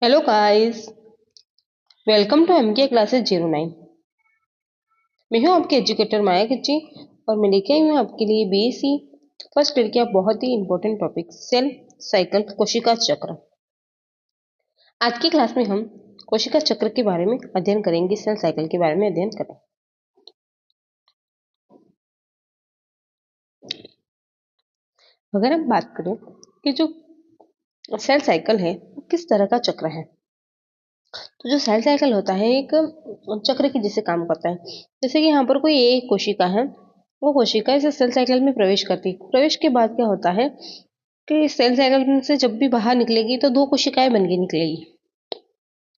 Hello guys, welcome to MK classes 09। मैं हूं आपके एजुकेटर माया किच्ची और मैं लेके आई हूं आपके लिए बीएससी फर्स्ट ईयर का बहुत ही इंपॉर्टेंट टॉपिक सेल साइकिल कोशिका चक्र। आज की क्लास में हम कोशिका चक्र के बारे में अध्ययन करेंगे, सेल साइकिल के बारे में अध्ययन करेंगे। अगर हम बात करें कि जो सेल साइकिल है वो किस तरह का चक्र है, तो जो सेल साइकिल होता है एक चक्र की जैसे काम करता है। जैसे कि यहाँ पर कोई एक कोशिका है, वो कोशिका इस सेल साइकिल में प्रवेश करती है। प्रवेश के बाद क्या होता है कि सेल साइकिल से जब भी बाहर निकलेगी तो दो कोशिकाएं बन के निकलेगी।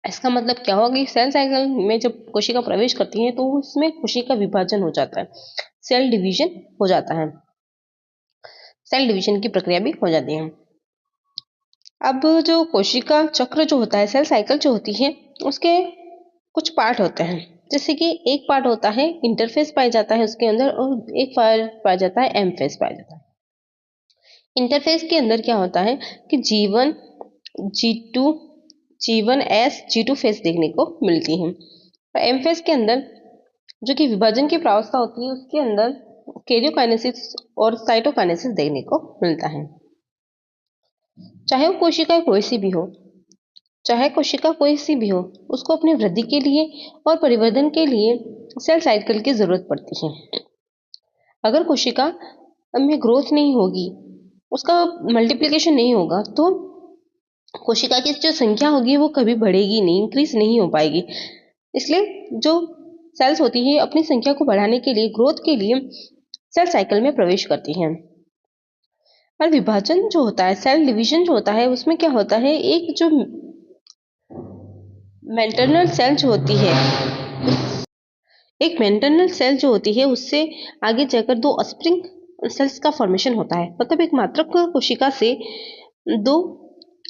इसका मतलब क्या होगा कि सेल साइकिल में जब कोशिका प्रवेश करती है तो उसमें कोशिका विभाजन हो जाता है, सेल डिवीजन हो जाता है, सेल डिवीजन की प्रक्रिया भी हो जाती है। अब जो कोशिका चक्र जो होता है, सेल साइकिल जो होती है, उसके कुछ पार्ट होते हैं। जैसे कि एक पार्ट होता है इंटरफेस पाया जाता है उसके अंदर, और एक पार्ट पाया जाता है एम फेस पाया जाता है। इंटरफेस के अंदर क्या होता है कि G1, G2, G1S, G2 face देखने को मिलती है। और एम फेस के अंदर जो कि विभाजन की प्रावस्था होती है, उसके अंदर कैरियोकाइनेसिस और साइटोकाइनेसिस देखने को मिलता है। चाहे वो कोशिका कोई सी भी हो, उसको अपनी वृद्धि के लिए और परिवर्धन के लिए सेल साइकिल की जरूरत पड़ती है। अगर कोशिका में ग्रोथ नहीं होगी, उसका मल्टीप्लिकेशन नहीं होगा, तो कोशिका की जो संख्या होगी वो कभी बढ़ेगी नहीं, इंक्रीज नहीं हो पाएगी। इसलिए जो सेल्स होती है अपनी संख्या को बढ़ाने के लिए, ग्रोथ के लिए सेल साइकिल में प्रवेश करती हैं। और विभाजन जो होता है, सेल डिवीजन जो होता है, उसमें क्या होता है, एक जो मेंटरनल सेल जो होती है, उससे आगे जाकर दो स्प्रिंग सेल्स का फॉर्मेशन होता है। मतलब एक मात्रक कोशिका से दो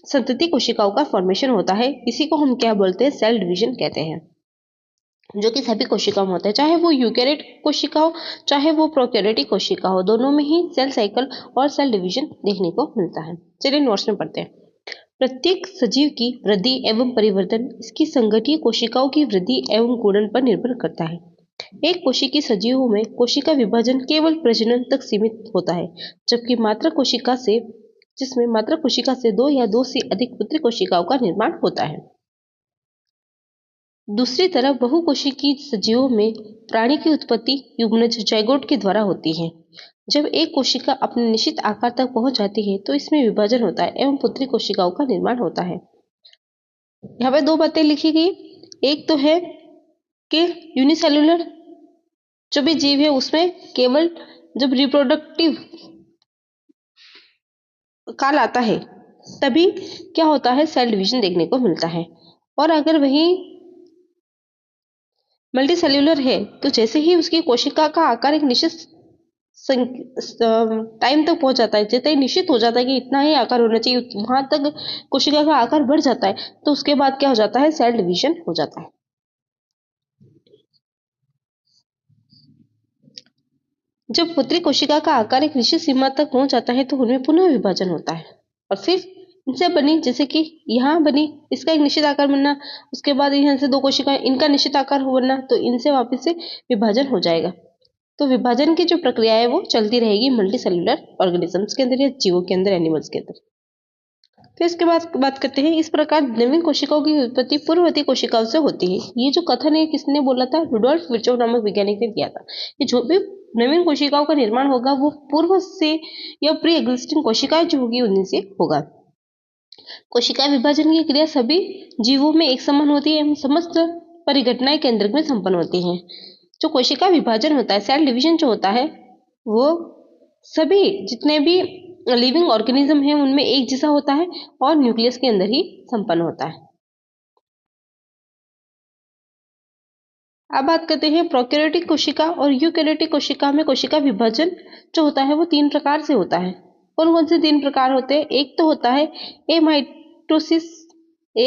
संतति कोशिकाओं का फॉर्मेशन होता है। इसी को हम क्या बोलते हैं, सेल डिवीजन कहते हैं, जो कि सभी कोशिकाओं में होता है। चाहे वो यूकेरियोट कोशिका हो, चाहे वो प्रोकैरियोटिक कोशिका हो, दोनों में ही सेल साइकिल और सेल डिवीजन देखने को मिलता है। चलिए नोट्स में पढ़ते हैं। प्रत्येक सजीव की वृद्धि एवं परिवर्तन इसकी संगठीय कोशिकाओं की वृद्धि एवं गुणन पर निर्भर करता है। एक कोशिकीय सजीवों में कोशिका विभाजन केवल प्रजनन तक सीमित होता है, जबकि जिसमें मात्र कोशिका से दो या दो से अधिक पुत्री कोशिकाओं का निर्माण होता है। दूसरी तरफ बहुकोशिकीय सजीवों में प्राणी की उत्पत्ति युग्मज जाइगोट के द्वारा होती है। जब एक कोशिका अपने निश्चित आकार तक पहुंच जाती है तो इसमें विभाजन होता है एवं पुत्री कोशिकाओं का निर्माण होता है। यहाँ पे दो बातें लिखी गई। एक तो है कि यूनिसेलुलर जो भी जीव है उसमें केवल जब रिप्रोडक्टिव काल आता है तभी क्या होता है, सेल डिवीजन देखने को मिलता है। और अगर वही मल्टी सेल्यूलर है तो जैसे ही उसकी कोशिका का आकार एक निश्चित टाइम तक पहुंच जाता है, जैसे ही निश्चित हो जाता है कि इतना ही आकार होना चाहिए, वहां तक कोशिका का आकार बढ़ जाता है, तो उसके बाद क्या हो जाता है, सेल डिवीजन हो जाता है। जब पुत्री कोशिका का आकार एक निश्चित सीमा तक पहुंच जाता है तो उनमें पुनः विभाजन होता है और फिर इनसे बनी, जैसे कि यहाँ बनी, इसका एक निश्चित आकार बनना, उसके बाद यहाँ से दो कोशिकाएं, इनका निश्चित आकार बनना, तो इनसे वापस से विभाजन हो जाएगा। तो विभाजन की जो प्रक्रिया है वो चलती रहेगी मल्टी सेल्युलर ऑर्गेनिजम्स के अंदर या जीवों के अंदर, एनिमल्स के अंदर। फिर इसके बाद बात करते हैं, इस प्रकार नवीन कोशिकाओं की उत्पत्ति पूर्ववर्ती कोशिकाओं से होती है। ये जो कथन है किसने बोला था, रुडोल्फ विर्चोव नामक वैज्ञानिक ने दिया था कि जो भी नवीन कोशिकाओं का निर्माण होगा वो पूर्व से या प्री एग्जिस्टिंग कोशिकाएं जो होगी उन्हीं से होगा। कोशिका विभाजन की क्रिया सभी जीवों में एक समान होती है एवं समस्त परिघटनाएं केंद्र में संपन्न होती हैं। जो कोशिका विभाजन होता है, सेल डिवीजन जो होता है, वो सभी जितने भी लिविंग ऑर्गेनिज्म है उनमें एक जैसा होता है और न्यूक्लियस के अंदर ही संपन्न होता है। अब बात करते हैं प्रोकैरियोटिक कोशिका और यूकैरियोटिक कोशिका में कोशिका विभाजन जो होता है वो तीन प्रकार से होता है। कौन कौन से तीन प्रकार होते हैं, एक तो होता है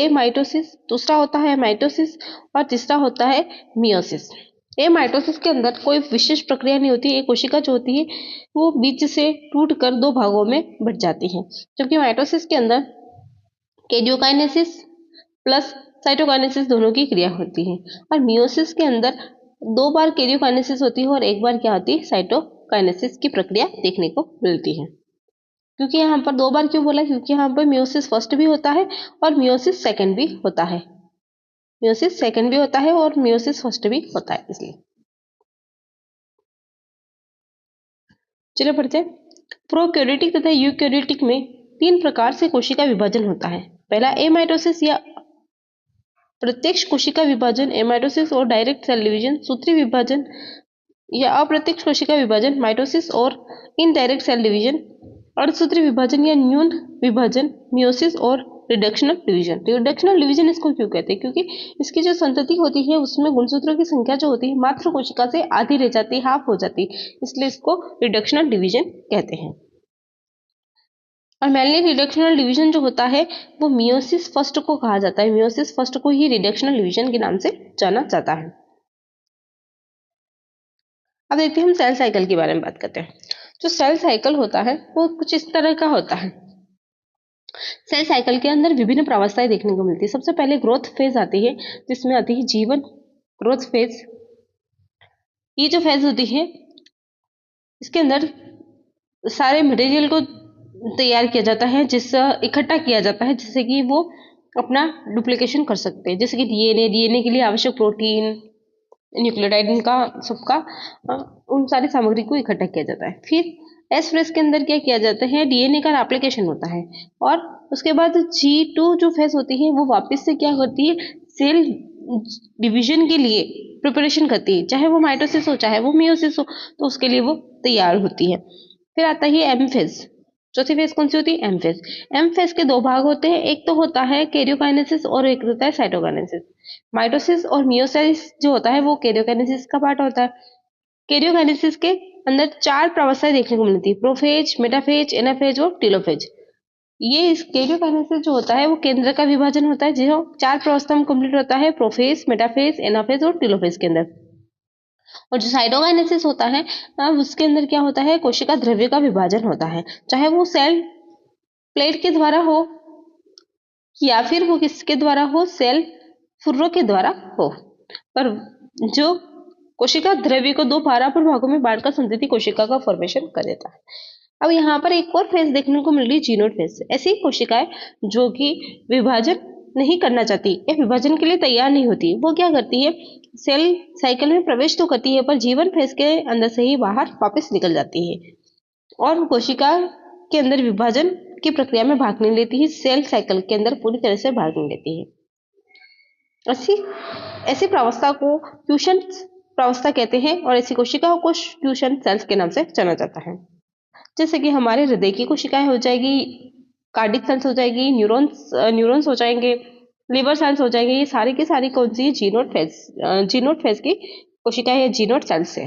माइटोसिस, दूसरा होता है माइटोसिस और तीसरा होता है मियोसिस। माइटोसिस के अंदर कोई विशेष प्रक्रिया नहीं होती, एक कोशिका जो होती है वो बीच से टूट कर दो भागों में बट जाती है। जबकि माइटोसिस के अंदर कैरियोकाइनेसिस प्लस साइटोकाइनेसिस दोनों की क्रिया होती है। और मियोसिस के अंदर 2 बार कैरियोकाइनेसिस होती है और 1 बार क्या होती है, साइटोकाइनेसिस की प्रक्रिया देखने को मिलती है। क्योंकि यहाँ पर 2 बार क्यों बोला, क्योंकि यहाँ पर मियोसिस फर्स्ट भी होता है और मियोसिस सेकंड भी होता है। मियोसिस सेकंड भी होता है और मियोसिस फर्स्ट भी होता है, इसलिए। चलिए पढ़ते हैं। प्रोकैरियोटिक तथा यूकैरियोटिक में 3 प्रकार से कोशिका विभाजन होता है। पहला एमाइटोसिस या प्रत्यक्ष कोशिका विभाजन, एमाइटोसिस और डायरेक्ट सेल डिवीजन। सूत्री विभाजन या अप्रत्यक्ष कोशिका विभाजन, माइटोसिस और इनडायरेक्ट सेल डिवीजन। अर्धसूत्री विभाजन या न्यून विभाजन, मियोसिस और रिडक्शनल डिवीजन। रिडक्शनल डिवीजन इसको क्यों कहते हैं, क्योंकि इसकी जो संतति होती है उसमें गुणसूत्रों की संख्या जो होती है मात्र कोशिका से आधी रह जाती है, हाफ हो जाती है, इसलिए इसको रिडक्शनल डिवीजन कहते हैं। और मेनली रिडक्शनल डिवीजन जो होता है वो मियोसिस फर्स्ट को कहा जाता है। मियोसिस फर्स्ट को ही रिडक्शनल डिवीजन के नाम से जाना जाता है। अब देखते हैं हम सेल साइकिल के बारे में बात करते हैं। जो सेल साइकिल होता है वो कुछ इस तरह का होता है। सेल साइकिल के अंदर विभिन्न प्रावस्थाएं देखने को मिलती है। सबसे पहले ग्रोथ फेज आती है, जिसमें आती है जीवन ग्रोथ फेज। ये जो फेज होती है इसके अंदर सारे मटेरियल को तैयार किया जाता है, जिससे इकट्ठा किया जाता है, जिससे कि वो अपना डुप्लीकेशन कर सकते हैं। जैसे कि डीएनए के लिए आवश्यक प्रोटीन, न्यूक्लियोटाइड, इनका सबका उन सारी सामग्री को इकट्ठा किया जाता है। फिर एस फेज के अंदर क्या किया जाता है, डीएनए का एप्लीकेशन होता है। और उसके बाद G2 जो फेज होती है वो वापस से क्या करती है, सेल डिवीजन के लिए प्रिपरेशन करती है। चाहे वो माइटोसिस हो चाहे वो मियोसिस हो, तो उसके लिए वो तैयार होती है। फिर आता है एम फेज। चौथी फेज कौन सी होती है, एम फेज। एम फेज के 2 भाग होते हैं, एक तो होता है कैरियोकाइनेसिस और एक होता है साइटोकाइनेसिस। माइटोसिस और मियोसिस जो होता है वो कैरियोकाइनेसिस का पार्ट होता है। कैरियोकाइनेसिस के अंदर 4 प्रावस्थाएं देखने को मिलती है, प्रोफेज, मेटाफेज, एनाफेज और टेलोफेज। ये इस कैरियोकाइनेसिस जो होता है वो केंद्र का विभाजन होता है, जो 4 प्रावस्था में कंप्लीट होता है, प्रोफेज, मेटाफेज, एनाफेज और टेलोफेज के अंदर। और जो साइटोकाइनेसिस होता है उसके अंदर क्या होता है, कोशिका द्रव्य का विभाजन होता है, चाहे वो सेल प्लेट के द्वारा हो या फिर वो किसके द्वारा हो, सेल फुर्रों के द्वारा हो। पर जो कोशिका द्रव्य को 2 बराबर भागों में बांटकर संतति कोशिका का फॉर्मेशन कर देता है। अब यहाँ पर एक और फेज देखने को मिल रही है, जीनोड फेज। ऐसी कोशिकाएं जो कि विभाजन नहीं करना चाहती या विभाजन के लिए तैयार नहीं होती, वो क्या करती है, सेल साइकिल में प्रवेश तो करती है पर जीवन फेज के अंदर से ही बाहर वापस निकल जाती है और कोशिका के अंदर विभाजन की प्रक्रिया में भाग नहीं लेती है, सेल साइकिल के अंदर पूरी तरह से भाग नहीं लेती है। ऐसी प्रावस्था को फ्यूशन प्रावस्था कहते हैं और ऐसी कोशिकाओं को फ्यूशन सेल्स के नाम से जाना जाता है। जैसे कि हमारे हृदय की कोशिकाएं हो जाएगी, कार्डिक सेल्स हो जाएगी, न्यूरॉन्स हो जाएंगे, लिवर सेल्स हो जाएंगे, ये सारी की सारी कौन सी, जीनोड फेज की कोशिकाएं या जीनोड सेल्स है।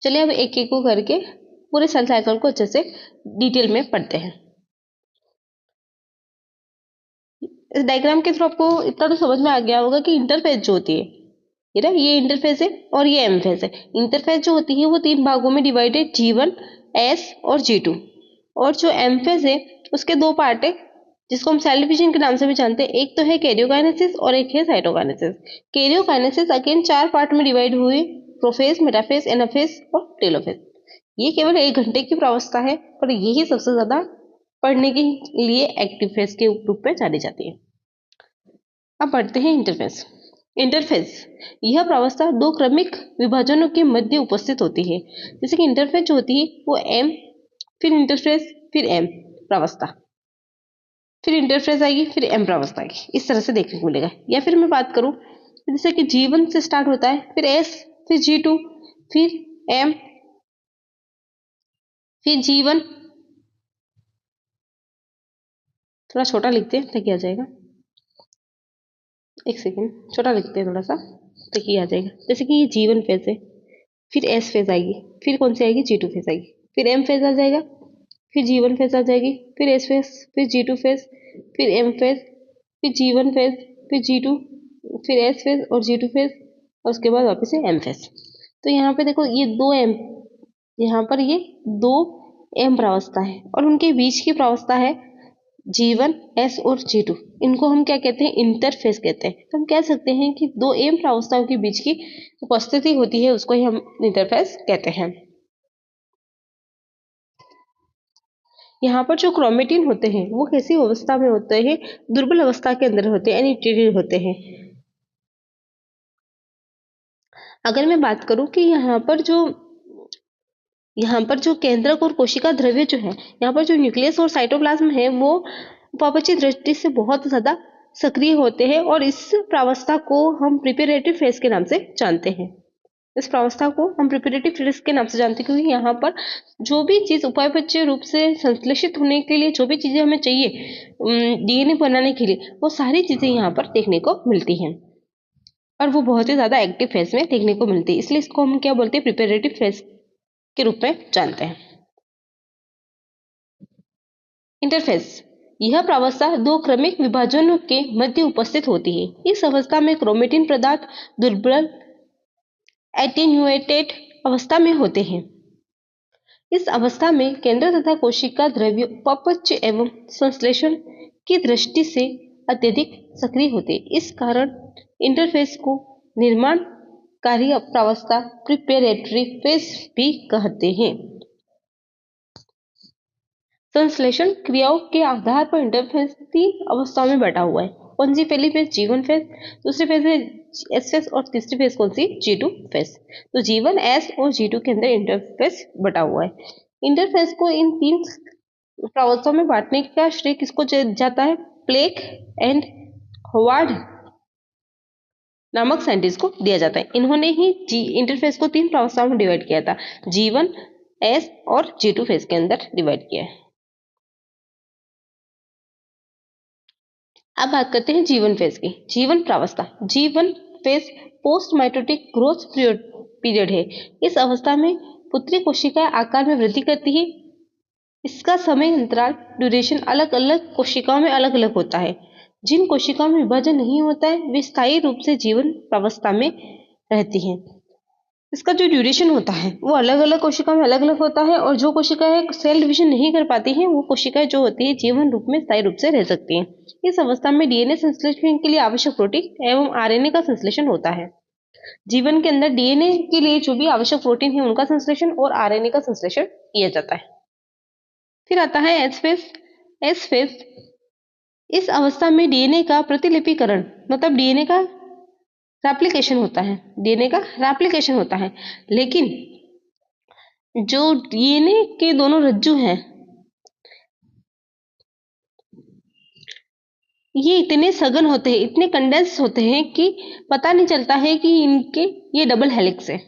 चलिए अब एक एक को करके पूरे सेल साइकिल को अच्छे से डिटेल में पढ़ते हैं। इस डायग्राम के थ्रू आपको इतना तो समझ में आ गया होगा कि इंटरफेज जो होती है, ये इंटरफेज है और ये एम फेज है। इंटरफेज जो होती है वो 3 भागों में डिवाइडेड, G1, S और G2। और जो एम फेज है उसके 2 पार्ट है, जिसको हम सेल डिवीजन के नाम से भी जानते हैं। एक तो है कैरियोकाइनेसिस और एक है साइटोकाइनेसिस। कैरियोकाइनेसिस अगेन 4 पार्ट में डिवाइड हुई, प्रोफेज, मेटाफेज, एनाफेज और टेलोफेज। ये केवल 1 घंटे की प्रावस्था है पर यही सबसे ज्यादा पढ़ने के लिए एक्टिव फेज के रूप में जानी जाती है। अब पढ़ते हैं इंटरफेज। इंटरफेज यह प्रावस्था 2 क्रमिक विभाजनों के मध्य उपस्थित होती है। जैसे कि इंटरफेज जो होती है वो एम, फिर इंटरफेज, फिर एम प्रावस्था, फिर इंटरफेज आएगी, फिर एम प्रावस्था आएगी, इस तरह से देखने को मिलेगा। या फिर मैं बात करूं जैसे कि G1 से स्टार्ट होता है, फिर S, फिर G2, फिर M, फिर G1। थोड़ा छोटा लिखते हैं ताकि आ जाएगा, एक सेकेंड, छोटा लिखते हैं थोड़ा सा ताकि आ जाएगा। जैसे कि ये G1 फेज है, फिर S फेज आएगी, फिर कौन सी आएगी, G2 फेज आएगी, फिर M फेज आ जाएगा, फिर G1 फेज आ जाएगी, फिर S फेज, फिर G2 फेज, फिर M फेज, फिर G1 फेज, फिर G2, फिर S फेज और G2 फेज और उसके बाद वापस से M फेज। तो यहाँ पे देखो ये 2 M, यहाँ पर ये 2 M प्रावस्था है और उनके बीच की प्रावस्था है G1 S और G2 इनको हम क्या कहते हैं, इंटरफेस कहते हैं। तो हम कह सकते हैं कि दो एम प्रावस्थाओं के बीच की उपस्थिति होती है, उसको ही हम इंटरफेस कहते हैं। यहाँ पर जो क्रोमेटिन होते हैं वो कैसी अवस्था में होते हैं, दुर्बल अवस्था के अंदर होते हैं, यानी टेरियर होते हैं। अगर मैं बात करूं कि यहाँ पर जो केंद्रक और कोशिका द्रव्य जो है, यहाँ पर जो न्यूक्लियस और साइटोप्लाज्म है वो उपापचय दृष्टि से बहुत ज्यादा सक्रिय होते हैं और इस प्रावस्था को हम प्रिपरेटिव फेज के नाम से जानते हैं। इस प्रावस्था को हम प्रिपरेटिव फेज के नाम से जानते हैं क्योंकि यहाँ पर जो भी चीज उपापचय रूप से संश्लेषित होने के लिए जो भी चीजें हमें चाहिए डीएनए बनाने के लिए, वो सारी चीजें यहाँ पर देखने को मिलती हैं और वो बहुत ही ज्यादा एक्टिव फेज में देखने को मिलती है। इसलिए इसको हम क्या बोलते हैं, प्रिपरेटिव फेज के रूप में जानते हैं। इंटरफेस, यह प्रावस्था दो क्रमिक विभाजनों के मध्य उपस्थित होती है। इस अवस्था में क्रोमेटिन पदार्थ दुर्बल एटेन्युएटेड अवस्था में होते हैं। इस अवस्था में केंद्र तथा कोशिका द्रव्य उपापचय एवं संश्लेषण की दृष्टि से अत्यधिक सक्रिय होते हैं। इस कारण इंटरफेस को निर्माण कार्य प्रावस्था प्रिपरेटरी फेज भी कहते हैं। संश्लेषण क्रियाओं के आधार पर इंटरफेस 3 अवस्थाओं में बैठा हुआ है। कौन सी? पहली फेज G1 फेज, दूसरी फेज है S फेज और तीसरी फेज कौन सी? G2 phase. तो G1 S और G2 के अंदर इंटरफेस बटा हुआ है। इंटरफेस को इन 3 प्रावस्थाओं में बांटने का श्रेय किसको जाता है? प्लेक एंड हॉवार्ड नामक साइंटिस्ट को दिया जाता है। इन्होंने ही इंटरफेस को 3 प्रावस्थाओं में डिवाइड किया था, G1 S और G2 फेज के अंदर डिवाइड किया है। अब बात करते हैं G1 फेज की। G1 प्रावस्था, G1 phase post mitotic growth period है। इस अवस्था में पुत्री कोशिका आकार में वृद्धि करती है। इसका समय अंतराल ड्यूरेशन अलग अलग कोशिकाओं में अलग अलग होता है। जिन कोशिकाओं में विभाजन नहीं होता है वे स्थायी रूप से जीवन प्रावस्था में रहती हैं। इसका जो ड्यूरेशन होता है वो अलग अलग कोशिकाओं में अलग अलग होता है और जो कोशिकाएं सेल डिवीजन नहीं कर पाती हैं वो कोशिकाएं जो होती है जीवन रूप में स्थायी रूप से रह सकती हैं। इस अवस्था में डीएनए संश्लेषण के लिए आवश्यक प्रोटीन एवं आरएनए का संश्लेषण होता है। जीवन के अंदर डीएनए के लिए जो भी आवश्यक प्रोटीन है उनका संश्लेषण और आरएनए का संश्लेषण किया जाता है। फिर आता है एस फेज। एस फेज, इस अवस्था में डीएनए का प्रतिलिपिकरण मतलब डीएनए का रेप्लिकेशन होता है। डीएनए का रेप्लिकेशन होता है, लेकिन जो डीएनए के दोनों रज्जु हैं ये इतने सघन होते हैं, इतने कंडेंस होते हैं कि पता नहीं चलता है कि इनके ये डबल हेलिक्स है।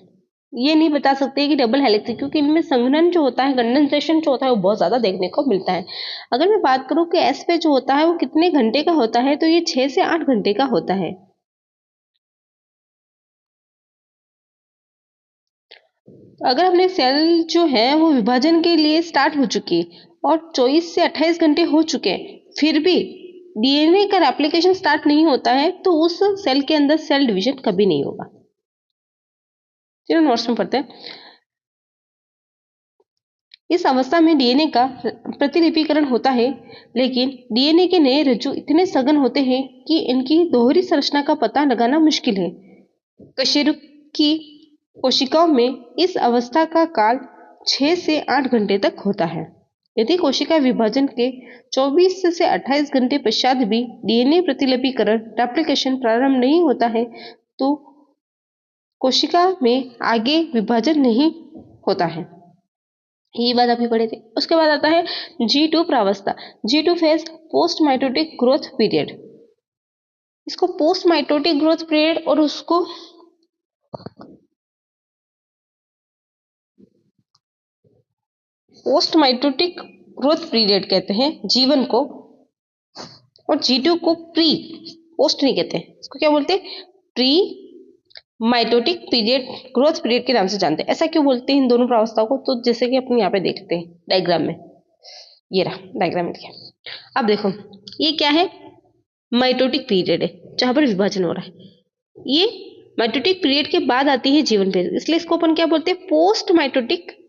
ये नहीं बता सकते कि डबल हेलिक्स है क्योंकि इनमें संघनन जो होता है, कंडेंसेशन जो होता है वो बहुत ज्यादा देखने को मिलता है। अगर मैं बात करूं कि एस पे जो होता है वो कितने घंटे का होता है तो ये 6 से 8 घंटे का होता है। अगर अपने सेल जो है वो विभाजन के लिए स्टार्ट हो चुकी है और 24 से 28 घंटे हो चुके हैं फिर भी डीएनए का रेप्लिकेशन स्टार्ट नहीं होता है तो उस सेल के अंदर सेल डिवीजन कभी नहीं होगा। चलो नोट्स में पढ़ते हैं। इस अवस्था में डीएनए का प्रतिलिपिकरण होता है, लेकिन डीएनए के नए रज्जु इतने सघन होते हैं कि इनकी दोहरी संरचना का पता लगाना मुश्किल है। कशेरुकी कोशिकाओं में इस अवस्था का काल 6 से 8 घंटे तक होता है। यदि कोशिका विभाजन के 24 से 28 घंटे पश्चात भी डीएनए प्रतिलिपिकरण रेप्लिकेशन प्रारंभ नहीं होता है तो कोशिका में आगे विभाजन नहीं होता है। ये बात अभी पढ़े थे। उसके बाद आता है G2 प्रावस्था। G2 phase post mitotic growth period. इसको पोस्ट माइटोटिक ग्रोथ पीरियड और उसको पोस्ट माइटोटिक ग्रोथ पीरियड कहते हैं G1 को, और G2 को प्री पोस्ट नहीं कहते, इसको क्या बोलते हैं? Pre mitotic period growth period के नाम से जानते हैं। ऐसा क्यों बोलते हैं इन दोनों प्रावस्थाओं को? तो जैसे कि अपन यहाँ पे देखते हैं डायग्राम में, ये रहा डायग्राम में। अब देखो ये क्या है? माइटोटिक पीरियड है जहां पर विभाजन हो रहा है। ये माइटोटिक पीरियड के बाद आती है जीवन फेज, इसलिए इसको अपन क्या बोलते हैं? पोस्ट माइटोटिक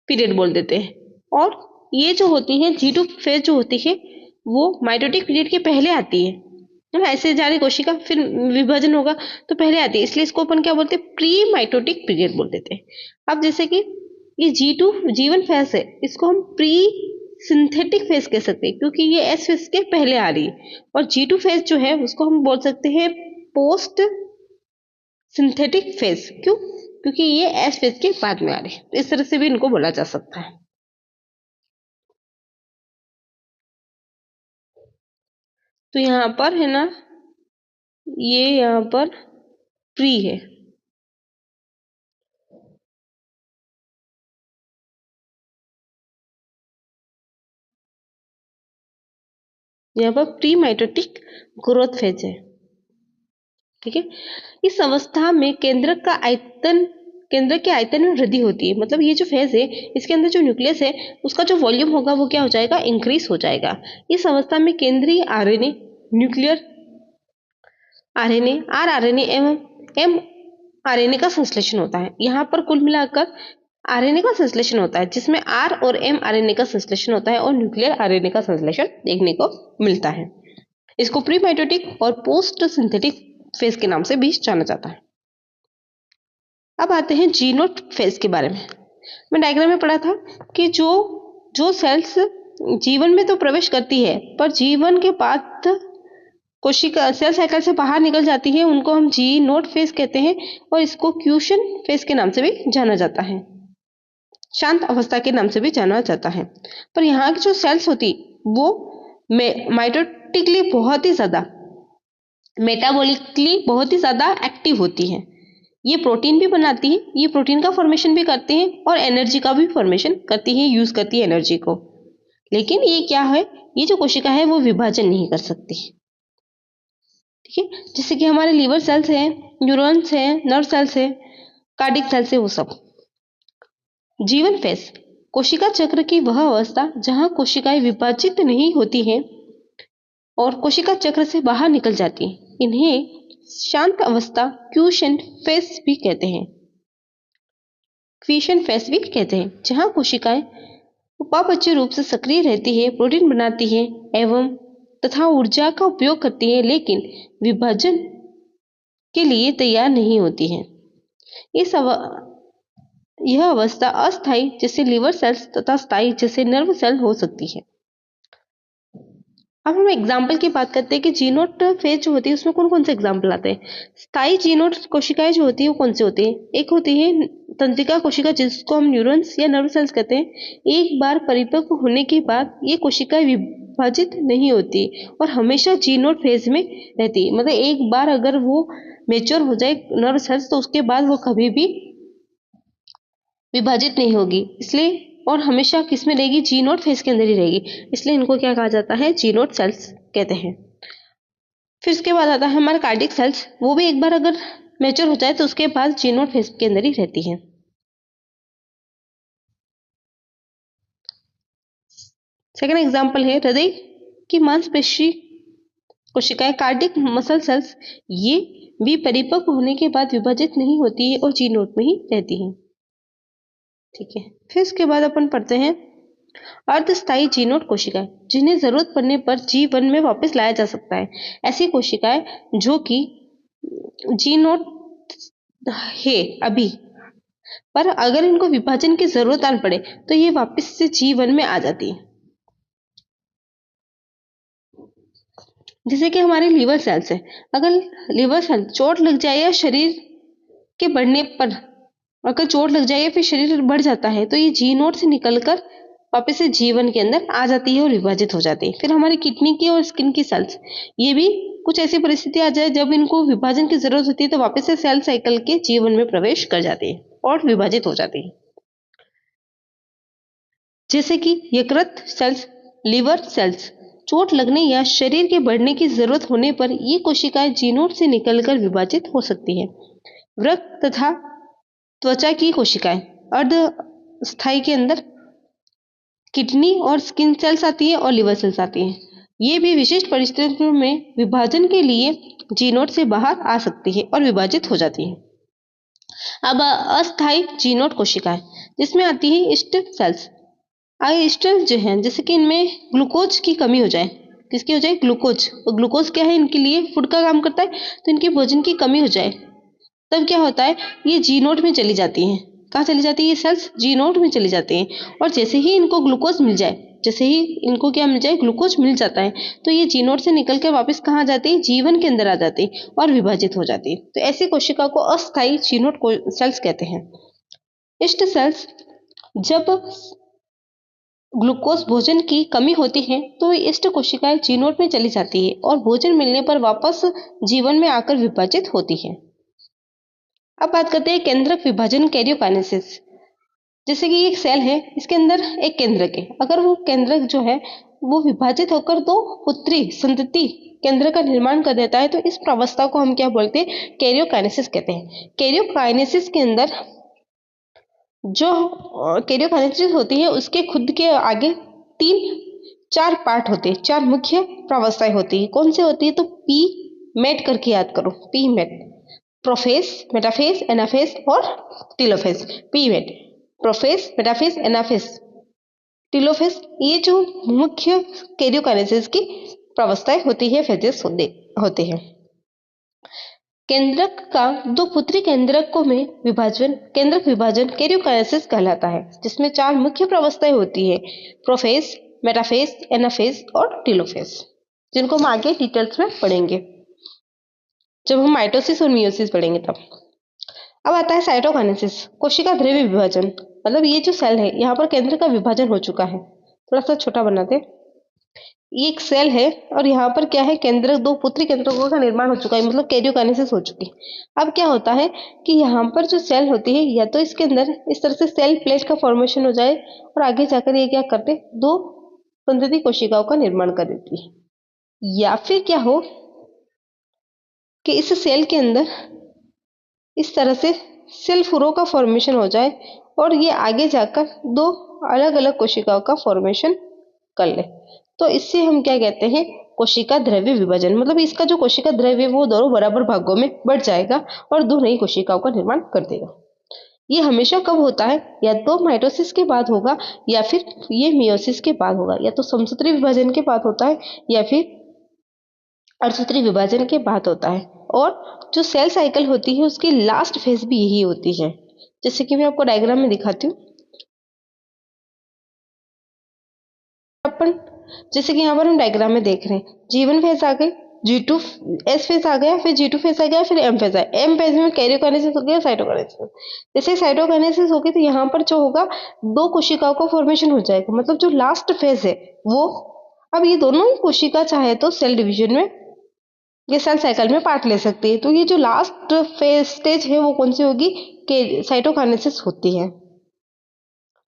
पीरियड बोल देते हैं। और ये जो होती है G2 फेज जो होती है वो माइटोटिक पीरियड के पहले आती है ना, ऐसे जा रही कोशिका, फिर विभाजन होगा तो पहले आती है, इसलिए इसको अपन क्या बोलते हैं, प्री माइटोटिक पीरियड बोल देते हैं। अब जैसे कि ये G1 फेज है, इसको हम प्री सिंथेटिक फेज कह सकते हैं क्योंकि ये S फेज के पहले आ रही है, और G2 फेज जो है उसको हम बोल सकते हैं पोस्ट सिंथेटिक फेज। क्यों? क्योंकि ये S फेज के बाद में आ रहे हैं, तो इस तरह से भी इनको बोला जा सकता है। तो यहाँ पर है ना, ये यहाँ पर प्री है, यहाँ पर प्री माइटोटिक ग्रोथ फेज है। ठीक है, इस अवस्था में केंद्र के आयतन में वृद्धि होती है। मतलब ये जो फेज है, इसके अंदर जो न्यूक्लियस है उसका जो वॉल्यूम होगा वो क्या हो जाएगा, इंक्रीज हो जाएगा। इस अवस्था में केंद्रीय RNA, nuclear RNA, are RNA एवं एम आरएनए का संश्लेषण होता है। यहाँ पर कुल मिलाकर आरएनए का संश्लेषण होता है, जिसमें आर और एम आरएनए का संश्लेषण होता है और न्यूक्लियर आरएनए का संश्लेषण देखने को मिलता है। इसको प्री माइटोटिक और पोस्ट सिंथेटिक फेज के नाम से भी जाना जाता है। अब आते हैं जी नोट फेज के बारे में। मैं डायग्राम में पढ़ा था कि जो सेल्स जीवन में तो प्रवेश करती है पर जीवन के बाद कोशिका सेल साइकिल से बाहर निकल जाती है, उनको हम जी नोट फेज कहते हैं और इसको क्यूशन फेज के नाम से भी जाना जाता है, शांत अवस्था के नाम से भी जाना जाता है। पर यहाँ की जो सेल्स होती वो माइटोटिकली बहुत ही ज्यादा, मेटाबॉलिकली बहुत ही ज्यादा एक्टिव होती हैं। ये प्रोटीन भी बनाती है, ये प्रोटीन का फॉर्मेशन भी करते हैं और एनर्जी का भी फॉर्मेशन करती है, यूज करती है एनर्जी को। लेकिन ये क्या है, ये जो कोशिका है वो विभाजन नहीं कर सकती। ठीक है, जैसे कि हमारे लीवर सेल्स हैं, न्यूरॉन्स हैं, नर्व सेल्स हैं, कार्डिक सेल्स है, वो सब। जीवन फेज, कोशिका चक्र की वह अवस्था जहां कोशिकाएं विभाजित नहीं होती हैं और कोशिका चक्र से बाहर निकल जाती हैं, इन्हें शांत अवस्था क्यूशन फेज भी कहते हैं। क्वीशन फेज भी कहते हैं, जहां कोशिकाएं उपापचय रूप से सक्रिय रहती है, प्रोटीन बनाती है एवं तथा ऊर्जा का उपयोग करती है, लेकिन विभाजन के लिए तैयार नहीं होती है। यह अवस्था अस्थायी जैसे लिवर सेल्स तथा स्थायी जैसे नर्व सेल हो सकती है। अब हम एग्जाम्पल की बात करते हैं कि जी नोट फेज जो होती है उसमें कौन कौन से एग्जाम्पल आते हैं। स्थायी जी नोट कोशिकाएं जो होती है वो कौन सी होती है, एक होती है तंत्रिका कोशिका जिसको हम न्यूरॉन्स या नर्व सेल्स कहते हैं। एक बार परिपक्व होने के बाद ये कोशिकाएं विभाजित नहीं होती और हमेशा जी नोट फेज में रहती है। मतलब एक बार अगर वो मेच्योर हो जाए नर्व सेल्स तो उसके बाद वो कभी भी विभाजित नहीं होगी, इसलिए और हमेशा किस में रहेगी, जी नोट फेज के अंदर ही रहेगी, इसलिए इनको क्या कहा जाता है, जी नोट सेल्स कहते हैं। फिर उसके बाद आता है हमारा कार्डिक सेल्स, वो भी एक बार अगर मैच्योर हो जाए तो उसके बाद जी नोट फेज के अंदर ही रहती है। सेकेंड एग्जाम्पल है हृदय की मांसपेशी कोशिकाएं, कार्डिक मसल सेल्स, ये भी परिपक्व होने के बाद विभाजित नहीं होती है और जी नोट में ही रहती है। ठीक है, फिर इसके बाद अपन पढ़ते हैं अर्धस्थायी जी नोट कोशिकाएं, जिन्हें जरूरत पड़ने पर जी1 में वापस लाया जा सकता है। ऐसी कोशिकाएं जो कि जी नोट है अभी, पर अगर इनको विभाजन की जरूरत आन पड़े तो ये वापस से जी1 में आ जाती है। जैसे कि हमारे लिवर सेल्स है, अगर लिवर सेल चोट लग जाए या शरीर के बढ़ने पर अगर चोट लग जाए या फिर शरीर बढ़ जाता है तो ये जी नोट से निकलकर वापस से जीवन के अंदर आ जाती है और विभाजित हो जाती है। फिर हमारी किडनी की और स्किन की सेल्स, ये भी कुछ ऐसी परिस्थिति आ जाए जब इनको विभाजन की जरूरत होती है तो वापस से सेल साइकिल के जीवन में प्रवेश कर जाती है और विभाजित हो जाती है। जैसे कि यकृत सेल्स, लिवर सेल्स, चोट लगने या शरीर के बढ़ने की जरूरत होने पर ये कोशिकाएं जी नोट से निकलकर विभाजित हो सकती है। वृक्क तथा त्वचा की कोशिकाएं अर्धस्थायी के अंदर किडनी और स्किन सेल्स आती है और लिवर सेल्स आती हैं। ये भी विशिष्ट परिस्थितियों में विभाजन के लिए जी नोट से बाहर आ सकती है और विभाजित हो जाती है। अब अस्थायी जी नोट कोशिकाएं, जिसमें आती है ईस्ट सेल्स। आगे ईस्ट जो है, जैसे कि इनमें ग्लूकोज की कमी हो जाए किसकी हो जाए, ग्लूकोज। और ग्लूकोज क्या है, इनके लिए फूड का काम करता है। तो इनके भोजन की कमी हो जाए तब क्या होता है, ये जी नोड में चली जाती हैं। कहाँ चली जाती है ये सेल्स, जी नोड में चली जाती हैं। और जैसे ही इनको ग्लूकोज मिल जाए, जैसे ही इनको क्या मिल जाए, ग्लूकोज मिल जाता है, तो ये जी नोड से निकल के वापस कहाँ जाती है, जीवन के अंदर आ जाती है और विभाजित हो जाती है। तो ऐसी कोशिका को अस्थायी जी नोड सेल्स कहते हैं। इष्ट सेल्स, जब ग्लूकोज भोजन की कमी होती है तो इष्ट कोशिकाएं जी नोड में चली जाती है और भोजन मिलने पर वापस जीवन में आकर विभाजित होती है। अब बात करते हैं केंद्रक विभाजन, कैरियोकाइनेसिस। जैसे कि एक सेल है, इसके अंदर एक केंद्रक है। अगर वो केंद्रक जो है वो विभाजित होकर दो पुत्री संतति केंद्र का निर्माण कर देता है, तो इस प्रावस्था को हम क्या बोलते हैं, कैरियोकाइनेसिस कहते हैं। कैरियोकाइनेसिस के अंदर जो कैरियोकाइनेसिस होती है उसके खुद के आगे 4 पार्ट होते हैं, 4 मुख्य प्रावस्थाएं होती है। कौन से होती है, तो पी मेट करके याद करो, P mat, prophase, metaphase, anaphase और telophase. P mat, prophase, metaphase, anaphase, telophase, ये जो मुख्य कैरियोकाइनेसिस की प्रावस्थाएं होती है, फेजेस होते हैं। केंद्रक का 2 पुत्री केंद्रकों में विभाजन, केंद्रक विभाजन कैरियोकाइनेसिस कहलाता है, जिसमें 4 मुख्य प्रावस्थाएं होती है, प्रोफेस, मेटाफेस, एनाफेस और टेलोफेस, जिनको हम आगे डिटेल्स में पढ़ेंगे जब हम माइटोसिस और मियोसिस पढ़ेंगे तब। अब आता है साइटोकाइनेसिस, कोशिका द्रव्य विभाजन। मतलब ये जो सेल है, यहाँ पर केंद्र का विभाजन हो चुका है। थोड़ा सा छोटा बनाते, ये एक सेल है और यहाँ पर क्या है, केंद्र 2 पुत्री केंद्रकों का निर्माण हो चुका है, मतलब कैरियोकाइनेसिस हो चुकी है। अब क्या होता है कि यहाँ पर जो सेल होती है, या तो इसके अंदर इस तरह से सेल प्लेट का फॉर्मेशन हो जाए और आगे जाकर ये क्या करते, 2 संतति कोशिकाओं का निर्माण कर देती है, या फिर क्या हो कि इस सेल के अंदर इस तरह से सेल फुरो का फॉर्मेशन हो जाए और ये आगे जाकर 2 अलग अलग कोशिकाओं का फॉर्मेशन कर ले। तो इससे हम क्या कहते हैं, कोशिका द्रव्य विभाजन। मतलब इसका जो कोशिका द्रव्य वो दोनों बराबर भागों में बढ़ जाएगा और 2 नई कोशिकाओं का निर्माण कर देगा। ये हमेशा कब होता है, या तो माइटोसिस के बाद होगा या फिर ये मियोसिस के बाद होगा, या तो समसूत्री विभाजन के बाद होता है या फिर अर्धसूत्री विभाजन के बाद होता है। और जो सेल साइकिल होती है उसकी लास्ट फेज भी यही होती है, जैसे कि मैं आपको डायग्राम में दिखाती हूँ। अपन जैसे कि यहाँ पर हम डायग्राम में देख रहे हैं, G1 फेज आ गई, G2 S फेज आ गया, फिर G2 फेज आ गया, फिर M फेज आया। M फेज में कैरियोकाइनेसिस हो गया, साइटोकाइनेसिस। जैसे साइटोकाइनेसिस होगी तो यहाँ पर जो होगा 2 कोशिकाओं का फॉर्मेशन हो जाएगा। मतलब जो लास्ट फेज है वो, अब ये दोनों ही कोशिका चाहे तो सेल डिवीजन में, ये सेल साइकिल में पार्ट ले सकती है। तो ये जो लास्ट फेज स्टेज है वो कौन सी होगी, कि साइटोकाइनेसिस होती है।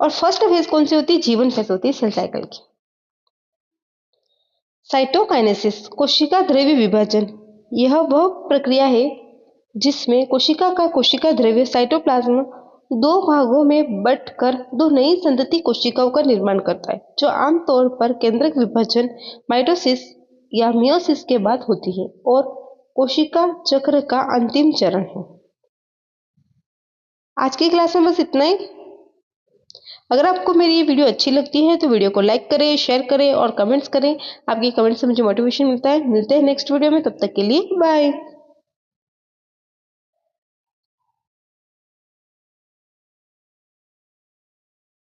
और फर्स्ट फेज कौन सी होती है, G1 फेज होती है सेल साइकिल की। साइटोकाइनेसिस, कोशिका द्रव्य विभाजन, यह वह प्रक्रिया है जिसमें कोशिका का कोशिका द्रव्य साइटोप्लाज्म 2 भागों में बंटकर 2 नई संतति कोशिकाओं का निर्माण करता है, जो आमतौर पर केंद्रक विभाजन, माइटोसिस या मियोसिस के बाद होती है और कोशिका चक्र का अंतिम चरण है। आज की क्लास में बस इतना ही। अगर आपको मेरी ये वीडियो अच्छी लगती है तो वीडियो को लाइक करें, शेयर करें और कमेंट्स करें। आपके कमेंट्स से मुझे मोटिवेशन मिलता है। मिलते हैं नेक्स्ट वीडियो में, तब तक के लिए बाय।